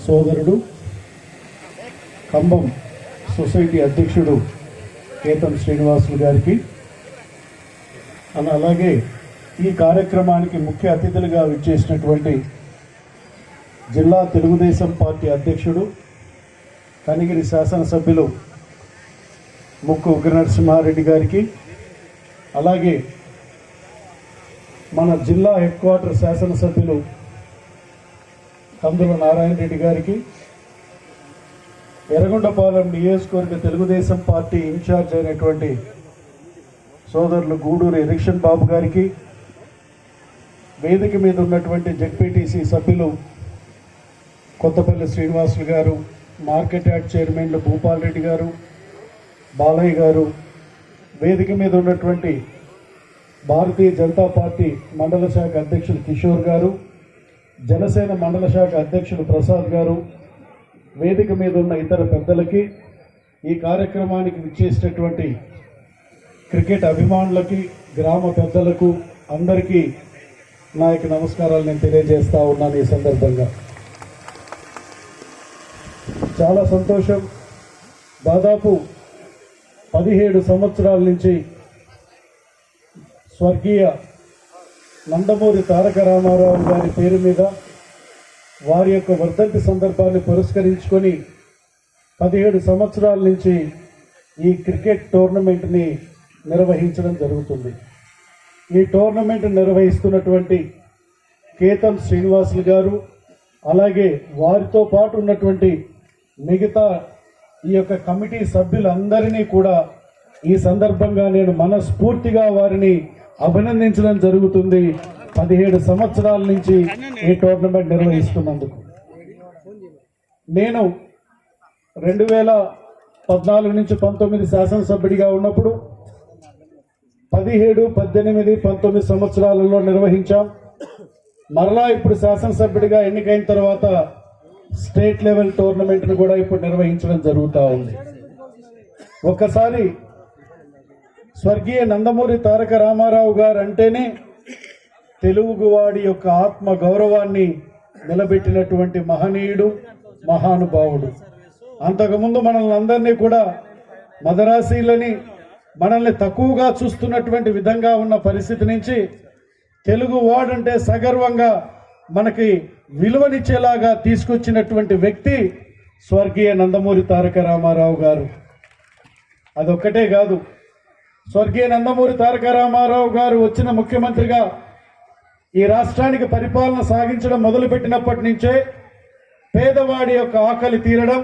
సోదరుడు ఖమ్మం సొసైటీ అధ్యక్షుడు కేతం శ్రీనివాసులు గారికి, అలాగే ఈ కార్యక్రమానికి ముఖ్య అతిథులుగా విచ్చేసినటువంటి జిల్లా తెలుగుదేశం పార్టీ అధ్యక్షుడు కనిగిరి శాసనసభ్యులు ముక్కు ఉగ్ర నరసింహారెడ్డి గారికి, అలాగే మన జిల్లా హెడ్ క్వార్టర్ శాసనసభ్యులు కందుల నారాయణ రెడ్డి గారికి, ఎర్రగొండపాలెం నియోజకవర్గ తెలుగుదేశం పార్టీ ఇన్ఛార్జ్ అయినటువంటి సోదరులు గూడూరు ఎలక్షన్ బాబు గారికి, వేదిక మీద ఉన్నటువంటి జెడ్పీటీసీ సభ్యులు కొత్తపల్లి శ్రీనివాసులు గారు, మార్కెట్ యార్డ్ చైర్మన్లు భూపాల్ రెడ్డి గారు, బాలయ్య గారు, వేదిక మీద ఉన్నటువంటి భారతీయ జనతా పార్టీ మండల శాఖ అధ్యక్షులు కిషోర్ గారు, జనసేన మండల శాఖ అధ్యక్షులు ప్రసాద్ గారు, వేదిక మీద ఉన్న ఇతర పెద్దలకి, ఈ కార్యక్రమానికి విచ్చేసినటువంటి క్రికెట్ అభిమానులకి, గ్రామ పెద్దలకు అందరికీ నా యొక్క నమస్కారాలు నేను తెలియజేస్తా ఉన్నాను. ఈ సందర్భంగా చాలా సంతోషం. దాదాపు 17 సంవత్సరాల నుంచి స్వర్గీయ నందమూరి తారక రామారావు గారి పేరు మీద వారి యొక్క వర్ధంతి సందర్భాన్ని పురస్కరించుకొని 17 సంవత్సరాల నుంచి ఈ క్రికెట్ టోర్నమెంట్ని నిర్వహించడం జరుగుతుంది. ఈ టోర్నమెంట్ నిర్వహిస్తున్నటువంటి కేతం శ్రీనివాసులు గారు, అలాగే వారితో పాటు ఉన్నటువంటి మిగతా ఈ యొక్క కమిటీ సభ్యులందరినీ కూడా ఈ సందర్భంగా నేను మనస్ఫూర్తిగా వారిని అభినందించడం జరుగుతుంది. 17 సంవత్సరాల నుంచి ఈ టోర్నమెంట్ నిర్వహిస్తున్నందుకు. నేను 2014 నుంచి 19 శాసనసభ్యుడిగా ఉన్నప్పుడు 17, 18, 19 సంవత్సరాలలో నిర్వహించాం. మరలా ఇప్పుడు శాసనసభ్యుడిగా ఎన్నికైన తర్వాత స్టేట్ లెవెల్ టోర్నమెంట్ను కూడా ఇప్పుడు నిర్వహించడం జరుగుతూ ఉంది. ఒక్కసారి స్వర్గీయ నందమూరి తారక రామారావు గారు అంటేనే తెలుగువాడి యొక్క ఆత్మ గౌరవాన్ని నిలబెట్టినటువంటి మహనీయుడు, మహానుభావుడు. అంతకుముందు మనల్ని అందరినీ కూడా మదరాసీలని, మనల్ని తక్కువగా చూస్తున్నటువంటి విధంగా ఉన్న పరిస్థితి నుంచి తెలుగువాడంటే సగర్వంగా మనకి విలువనిచ్చేలాగా తీసుకొచ్చినటువంటి వ్యక్తి స్వర్గీయ నందమూరి తారక రామారావు గారు. అదొక్కటే కాదు, స్వర్గీయ నందమూరి తారక రామారావు గారు వచ్చిన ముఖ్యమంత్రిగా ఈ రాష్ట్రానికి పరిపాలన సాగించడం మొదలుపెట్టినప్పటి నుంచే పేదవాడి యొక్క ఆకలి తీరడం,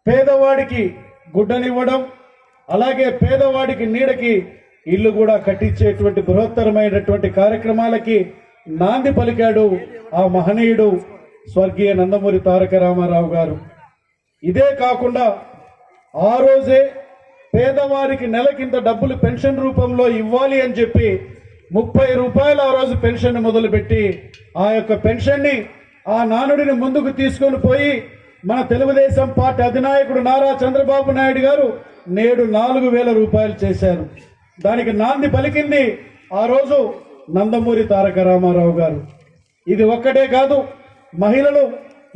పేదవాడికి గుడ్డనివ్వడం, అలాగే పేదవాడికి నీడకి ఇల్లు కూడా కట్టించేటువంటి బృహత్తరమైనటువంటి కార్యక్రమాలకి నాంది పలికాడు ఆ మహనీయుడు స్వర్గీయ నందమూరి తారక రామారావు గారు. ఇదే కాకుండా ఆ రోజే పేదవారికి నెలకింత డబ్బులు పెన్షన్ రూపంలో ఇవ్వాలి అని చెప్పి 30 రూపాయలు ఆ రోజు పెన్షన్ మొదలుపెట్టి ఆ యొక్క పెన్షన్ని, ఆ నానుడిని ముందుకు తీసుకొని పోయి మన తెలుగుదేశం పార్టీ అధినాయకుడు నారా చంద్రబాబు నాయుడు గారు నేడు 4,000 రూపాయలు చేశారు. దానికి నాంది పలికింది ఆ రోజు నందమూరి తారక రామారావు గారు. ఇది ఒక్కటే కాదు, మహిళలు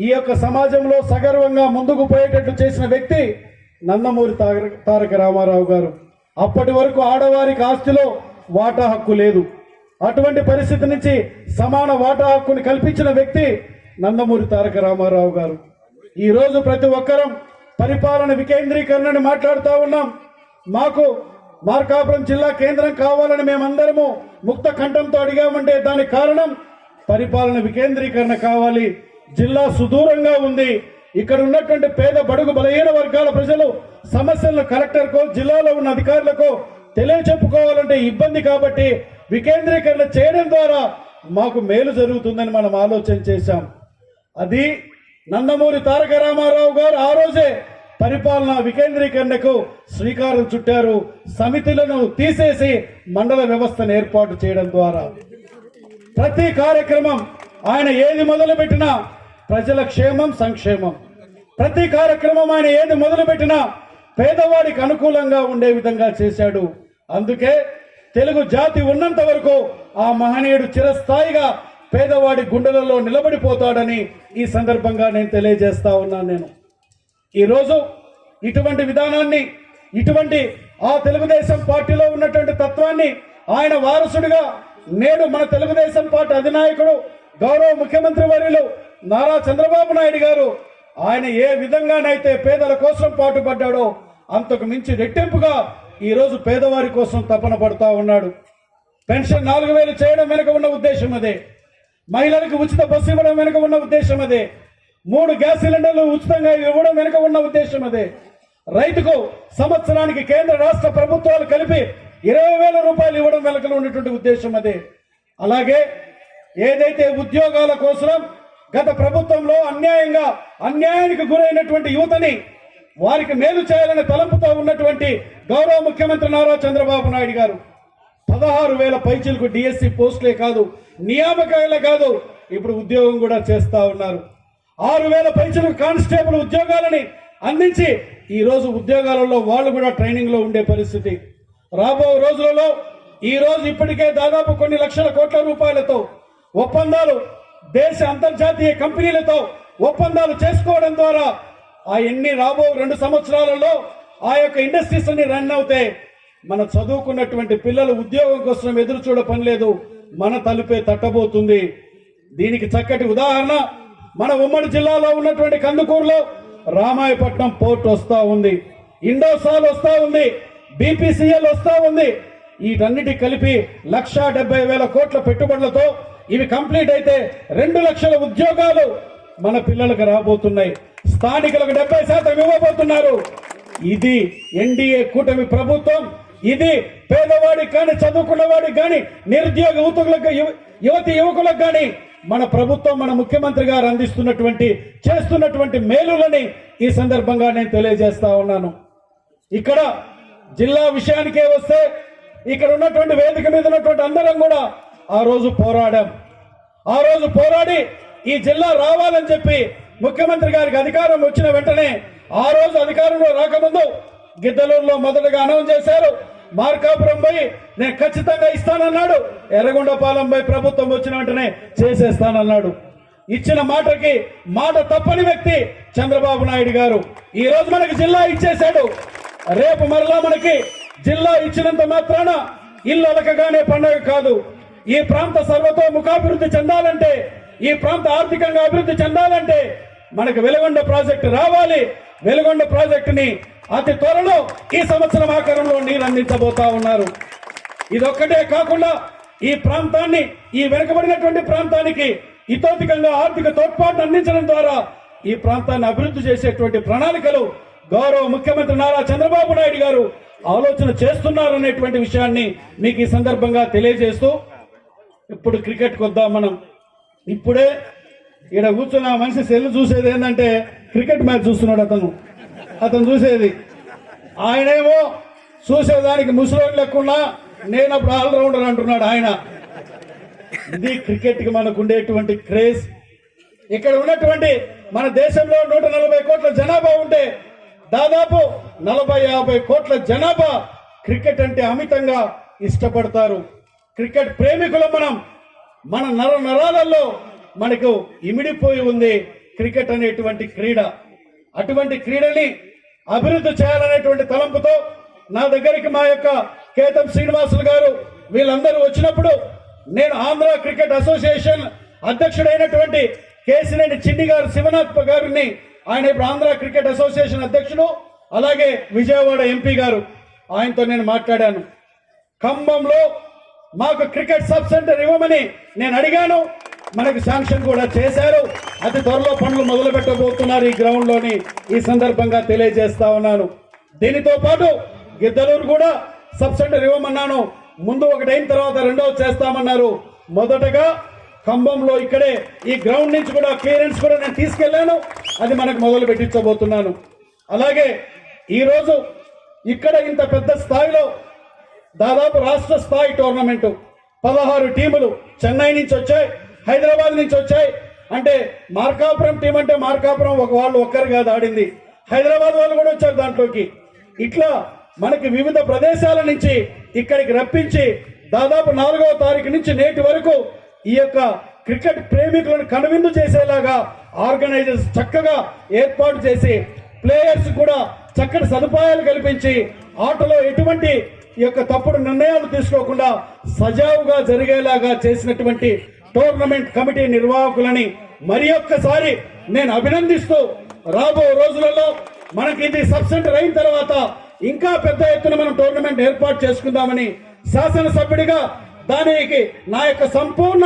ఈ యొక్క సమాజంలో సగర్వంగా ముందుకు పోయేటట్లు చేసిన వ్యక్తి నందమూరి తారక రామారావు గారు. అప్పటి వరకు ఆడవారికి ఆస్తిలో వాటా హక్కు లేదు. అటువంటి పరిస్థితి నుంచి సమాన వాటా హక్కుని కల్పించిన వ్యక్తి నందమూరి తారక రామారావు గారు. ఈరోజు ప్రతి ఒక్కరం పరిపాలన వికేంద్రీకరణని మాట్లాడుతూ ఉన్నాం. మాకు మార్కాపురం జిల్లా కేంద్రం కావాలని మేమందరము ముక్త కంఠంతో అడిగామంటే దానికి కారణం పరిపాలన వికేంద్రీకరణ కావాలి. జిల్లా సుదూరంగా ఉంది. ఇక్కడ ఉన్నటువంటి పేద బడుగు బలహీన వర్గాల ప్రజలు సమస్యలను కలెక్టర్కో, జిల్లాలో ఉన్న అధికారులకు తెలియచెప్పుకోవాలంటే ఇబ్బంది. కాబట్టి వికేంద్రీకరణ చేయడం ద్వారా మాకు మేలు జరుగుతుందని మనం ఆలోచన చేశాం. అది నందమూరి తారక రామారావు గారు ఆ రోజే పరిపాలన వికేంద్రీకరణకు శ్రీకారం చుట్టారు. సమితులను తీసేసి మండల వ్యవస్థను ఏర్పాటు చేయడం ద్వారా ప్రతి కార్యక్రమం ఆయన ఏది మొదలుపెట్టినా ప్రజల క్షేమం, సంక్షేమం. ప్రతి కార్యక్రమం ఆయన ఏది మొదలుపెట్టినా పేదవాడికి అనుకూలంగా ఉండే విధంగా చేశాడు. అందుకే తెలుగు జాతి ఉన్నంత వరకు ఆ మహనీయుడు చిరస్థాయిగా పేదవాడి గుండెలలో నిలబడిపోతాడని ఈ సందర్భంగా నేను తెలియజేస్తా ఉన్నాను. ఈరోజు ఇటువంటి విధానాన్ని, ఇటువంటి ఆ తెలుగుదేశం పార్టీలో ఉన్నటువంటి తత్వాన్ని ఆయన వారసుడిగా నేడు మన తెలుగుదేశం పార్టీ అధినాయకుడు గౌరవ ముఖ్యమంత్రి వర్యులు నారా చంద్రబాబు నాయుడు గారు ఆయన ఏ విధంగానైతే పేదల కోసం పాటుపడ్డాడో అంతకు మించి రెట్టింపుగా ఈరోజు పేదవారి కోసం తపన పడుతూ ఉన్నాడు. పెన్షన్ 4,000 చేయడం వెనుక ఉన్న ఉద్దేశం అదే. మహిళలకు ఉచిత బస్సు ఇవ్వడం వెనుక ఉన్న ఉద్దేశం అదే. 3 గ్యాస్ సిలిండర్లు ఉచితంగా ఇవ్వడం వెనుక ఉన్న ఉద్దేశం అదే. రైతుకు సంవత్సరానికి కేంద్ర రాష్ట్ర ప్రభుత్వాలు కలిపి 20,000 రూపాయలు ఇవ్వడం వెనుక ఉన్నటువంటి ఉద్దేశం అదే. అలాగే ఏదైతే ఉద్యోగాల కోసం గత ప్రభుత్వంలో అన్యాయానికి గురైనటువంటి యువతని వారికి మేలు చేయాలని తలంపుతో ఉన్నటువంటి గౌరవ ముఖ్యమంత్రి నారా చంద్రబాబు నాయుడు గారు 16,000 పైచీలకు డిఎస్సి పోస్టులే కాదు, నియామకాలే కాదు, ఇప్పుడు ఉద్యోగం కూడా చేస్తా ఉన్నారు. 6,000 పైచీలకు కానిస్టేబుల్ ఉద్యోగాలని అందించి ఈ రోజు ఉద్యోగాలలో వాళ్ళు కూడా ట్రైనింగ్ లో ఉండే పరిస్థితి. రాబో రోజులలో ఈ రోజు ఇప్పటికే దాదాపు కొన్ని లక్షల కోట్ల రూపాయలతో ఒప్పందాలు దేశ అంతర్జాతీయ కంపెనీలతో ఒప్పందాలు చేసుకోవడం ద్వారా ఆ రాబో 2 సంవత్సరాలలో ఆ యొక్క ఇండస్ట్రీస్ అన్ని రన్ అవుతాయి. మన చదువుకున్నటువంటి పిల్లలు ఉద్యోగం కోసం ఎదురు చూడ పని లేదు, మన తలుపే తట్టబోతుంది. దీనికి చక్కటి ఉదాహరణ మన ఉమ్మడి జిల్లాలో ఉన్నటువంటి కందుకూరులో రామాయపట్నం పోర్ట్ వస్తా ఉంది, ఇండోసాల్ వస్తా ఉంది, బీపీసీఎల్ వస్తా ఉంది. వీటన్నిటి కలిపి 1,70,000 కోట్ల పెట్టుబడులతో ఇవి కంప్లీట్ అయితే 2 లక్షల ఉద్యోగాలు మన పిల్లలకు రాబోతున్నాయి. స్థానికులకు 70% ఇవ్వబోతున్నారు. ఇది ఎన్డీఏ కూటమి ప్రభుత్వం. ఇది పేదవాడికి కానీ, చదువుకున్న వాడికి కానీ, నిరుద్యోగ యువతి యువకులకు కానీ మన ప్రభుత్వం, మన ముఖ్యమంత్రి గారు చేస్తున్నటువంటి మేలులని ఈ సందర్భంగా నేను తెలియజేస్తా ఉన్నాను. ఇక్కడ జిల్లా విషయానికే వస్తే ఇక్కడ ఉన్నటువంటి వేదిక మీద ఉన్నటువంటి అందరం కూడా ఆ రోజు పోరాడాం. ఆ రోజు పోరాడి ఈ జిల్లా రావాలని చెప్పి ముఖ్యమంత్రి గారికి అధికారం వచ్చిన వెంటనే ఆ రోజు అధికారంలో రాకముందు గిద్దలూరులో మొదటగా అనౌన్స్ చేశారు. మార్కాపురం పోయి నేను ఖచ్చితంగా ఇస్తానన్నాడు. ఎర్రగొండపాలెం పోయి ప్రభుత్వం వచ్చిన వెంటనే చేసేస్తానన్నాడు. ఇచ్చిన మాటకి మాట తప్పని వ్యక్తి చంద్రబాబు నాయుడు గారు ఈ రోజు మనకి జిల్లా ఇచ్చేశాడు. రేపు మరలా మనకి జిల్లా ఇచ్చినంత మాత్రాన ఇల్లు అలకగానే పండగ కాదు. ఈ ప్రాంత సర్వతోముఖాభివృద్ధి చెందాలంటే, ఈ ప్రాంత ఆర్థికంగా అభివృద్ధి చెందాలంటే మనకు వెలుగొండ ప్రాజెక్టు రావాలి. వెలుగొండ ప్రాజెక్టుని అతి త్వరలో ఈ సంవత్సరం ఆకారంలో నీరు అందించబోతా ఉన్నారు. ఇదొక్కటే కాకుండా ఈ ప్రాంతాన్ని, ఈ వెనుకబడినటువంటి ప్రాంతానికి ఇతోధికంగా ఆర్థిక తోడ్పాటు అందించడం ద్వారా ఈ ప్రాంతాన్ని అభివృద్ధి చేసేటువంటి ప్రణాళికలు గౌరవ ముఖ్యమంత్రి నారా చంద్రబాబు నాయుడు గారు ఆలోచన చేస్తున్నారనేటువంటి విషయాన్ని మీకు ఈ సందర్భంగా తెలియజేస్తూ, ఇప్పుడు క్రికెట్కి వద్దాం. మనం ఇప్పుడే ఇక్కడ కూర్చున్న మనిషి సెల్ చూసేది ఏంటంటే క్రికెట్ మ్యాచ్ చూస్తున్నాడు. అతను చూసేది, ఆయనేమో చూసేదానికి ముసలోళ్ళు లెక్కున్నా నేను అప్పుడు ఆల్రౌండర్ అంటున్నాడు ఆయన. ఇది క్రికెట్ కి మనకు ఉండేటువంటి క్రేజ్. ఇక్కడ ఉన్నటువంటి మన దేశంలో 140 కోట్ల జనాభా ఉంటే దాదాపు 40-50 కోట్ల జనాభా క్రికెట్ అంటే అమితంగా ఇష్టపడతారు. క్రికెట్ ప్రేమికులు మన నరాలలో మనకు ఇమిడిపోయి ఉంది క్రికెట్ అనేటువంటి క్రీడ. అటువంటి క్రీడని అభివృద్ధి చేయాలనేటువంటి తలంపుతో నా దగ్గరికి మా యొక్క కేతం శ్రీనివాసులు గారు వీళ్ళందరూ వచ్చినప్పుడు నేను ఆంధ్ర క్రికెట్ అసోసియేషన్ అధ్యక్షుడైనటువంటి కేసినేని చిన్ని గారు శివనాథ్ గారిని, ఆయన ఇప్పుడు ఆంధ్ర క్రికెట్ అసోసియేషన్ అధ్యక్షుడు, అలాగే విజయవాడ ఎంపీ గారు, ఆయనతో నేను మాట్లాడాను. ఖమ్మంలో మాకు క్రికెట్ సబ్ సెంటర్ ఇవ్వమని నేను అడిగాను. మనకు శాంక్షన్ కూడా చేశారు. అతి త్వరలో పనులు మొదలు పెట్టబోతున్నారు ఈ గ్రౌండ్ లోని ఈ సందర్భంగా తెలియజేస్తా ఉన్నాను. దీనితో పాటు గిద్దలూరు కూడా సబ్ సెంటర్ ఇవ్వమన్నాను. ముందు ఒకటైన తర్వాత రెండోది చేస్తామన్నారు. మొదటగా ఖమ్మంలో ఇక్కడే ఈ గ్రౌండ్ నుంచి కూడా క్లియరెన్స్ కూడా నేను తీసుకెళ్లాను. అది మనకు మొదలు పెట్టించబోతున్నాను. అలాగే ఈ రోజు ఇక్కడ ఇంత పెద్ద స్థాయిలో దాదాపు రాష్ట్ర స్థాయి టోర్నమెంట్ 16 టీములు చెన్నై నుంచి వచ్చాయి, హైదరాబాద్ నుంచి వచ్చాయి. అంటే మార్కాపురం టీం అంటే మార్కాపురం వాళ్ళు ఒక్కరు కాదు ఆడింది, హైదరాబాద్ వాళ్ళు కూడా వచ్చారు దాంట్లోకి. ఇట్లా మనకి వివిధ ప్రదేశాల నుంచి ఇక్కడికి రప్పించి దాదాపు 4వ తారీఖు నుంచి నేటి వరకు ఈ యొక్క క్రికెట్ ప్రేమికులను కనువిందు చేసేలాగా ఆర్గనైజర్స్ చక్కగా ఏర్పాటు చేసి ప్లేయర్స్ కూడా చక్కటి సదుపాయాలు కల్పించి ఆటలో ఎటువంటి ఈ యొక్క తప్పుడు నిర్ణయాలు తీసుకోకుండా సజావుగా జరిగేలాగా చేసినటువంటి టోర్నమెంట్ కమిటీ నిర్వాహకులని మరి ఒక్కసారి నేను అభినందిస్తూ రాబో రోజులలో మనకి ఇది సబ్ సెంటర్ అయిన తర్వాత ఇంకా పెద్ద ఎత్తున మనం టోర్నమెంట్ ఏర్పాటు చేసుకుందామని శాసనసభ్యుడిగా దానికి నా యొక్క సంపూర్ణ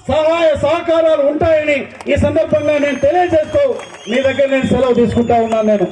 సహాయ సహకారాలు ఉంటాయని ఈ సందర్భంగా నేను తెలియజేస్తూ మీ దగ్గర నేను సెలవు తీసుకుంటా ఉన్నాను.